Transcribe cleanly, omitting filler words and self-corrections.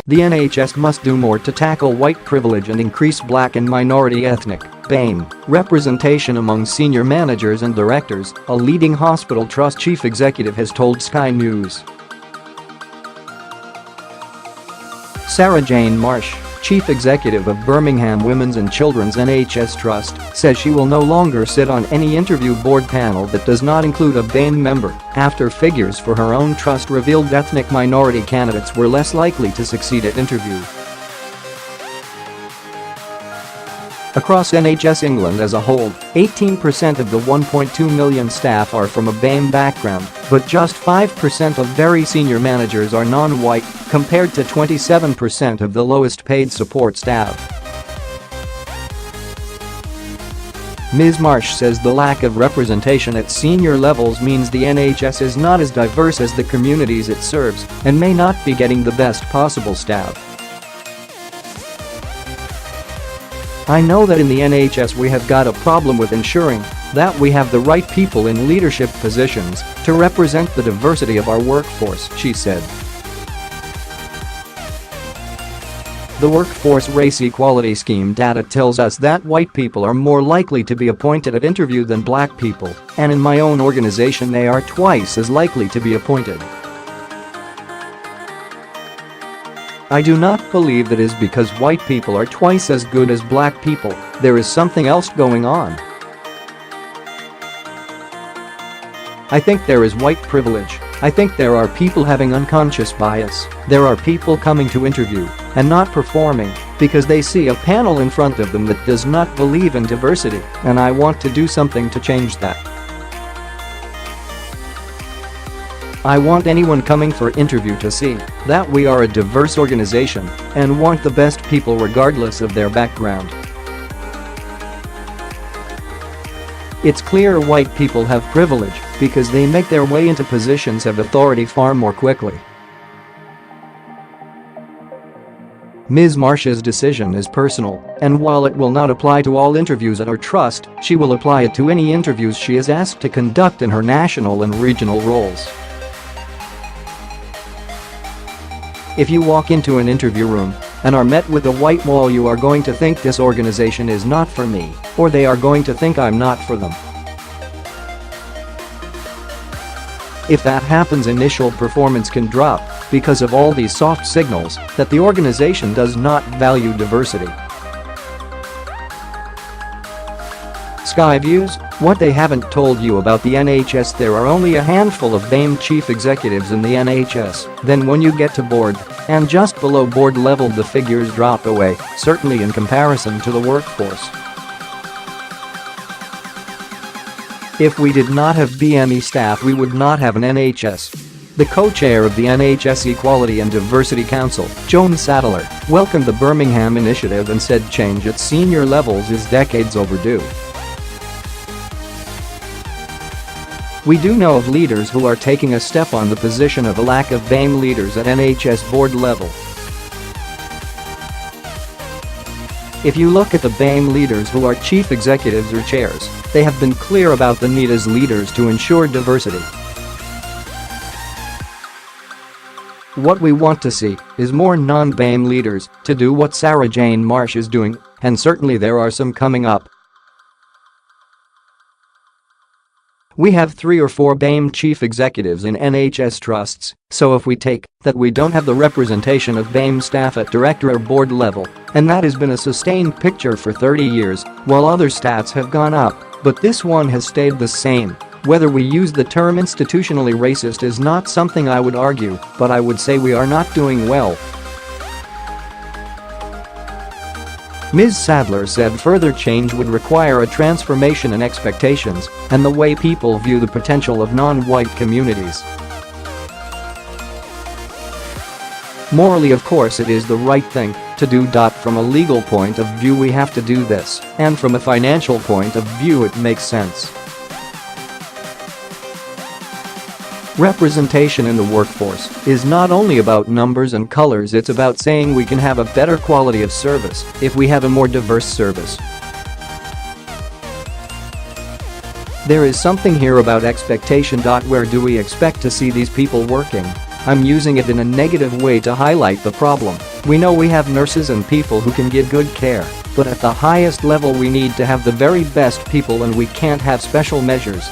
The NHS must do more to tackle white privilege and increase black and minority ethnic BAME representation among senior managers and directors, a leading hospital trust chief executive has told Sky News. Sarah-Jane Marsh, chief executive of Birmingham Women's and Children's NHS Trust, says she will no longer sit on any interview board panel that does not include a BAME member, after figures for her own trust revealed ethnic minority candidates were less likely to succeed at interview. Across NHS England as a whole, 18% of the 1.2 million staff are from a BAME background, but just 5% of very senior managers are non-white, compared to 27% of the lowest paid support staff. Ms. Marsh says the lack of representation at senior levels means the NHS is not as diverse as the communities it serves and may not be getting the best possible staff. I know that in the NHS we have got a problem with ensuring that we have the right people in leadership positions to represent the diversity of our workforce, she said. The Workforce Race Equality Scheme data tells us that white people are more likely to be appointed at interview than black people, and in my own organization they are twice as likely to be appointed. I do not believe that is because white people are twice as good as black people. There is something else going on. I think there is white privilege. I think there are people having unconscious bias. There are people coming to interview and not performing because they see a panel in front of them that does not believe in diversity, and I want to do something to change that. I want anyone coming for interview to see that we are a diverse organization and want the best people regardless of their background. It's clear white people have privilege because they make their way into positions of authority far more quickly. Ms. Marsh's decision is personal, and while it will not apply to all interviews at her trust, she will apply it to any interviews she is asked to conduct in her national and regional roles. If you walk into an interview room and are met with a white wall, you are going to think this organization is not for me, or they are going to think I'm not for them. If that happens, initial performance can drop because of all these soft signals that the organization does not value diversity. Sky Views, what they haven't told you about the NHS: there are only a handful of BAME chief executives in the NHS. Then when you get to board and just below board level, the figures drop away, certainly in comparison to the workforce. If we did not have BAME staff, we would not have an NHS. The co-chair of the NHS Equality and Diversity Council, Joan Saddler, welcomed the Birmingham initiative and said change at senior levels is decades overdue. We do know of leaders who are taking a step on the position of a lack of BAME leaders at NHS board level. If you look at the BAME leaders who are chief executives or chairs, they have been clear about the need as leaders to ensure diversity. What we want to see is more non-BAME leaders to do what Sarah-Jane Marsh is doing, and certainly there are some coming up. We have 3 or 4 BAME chief executives in NHS trusts, so if we take that we don't have the representation of BAME staff at director or board level, and that has been a sustained picture for 30 years, while other stats have gone up, but this one has stayed the same. Whether we use the term institutionally racist is not something I would argue, but I would say we are not doing well. Ms. Saddler said further change would require a transformation in expectations and the way people view the potential of non-white communities. Morally, of course, it is the right thing to do. From a legal point of view, we have to do this, and from a financial point of view, it makes sense. Representation in the workforce is not only about numbers and colors, it's about saying we can have a better quality of service if we have a more diverse service. There is something here about expectation. Where do we expect to see these people working? I'm using it in a negative way to highlight the problem. We know we have nurses and people who can give good care, but at the highest level we need to have the very best people and we can't have special measures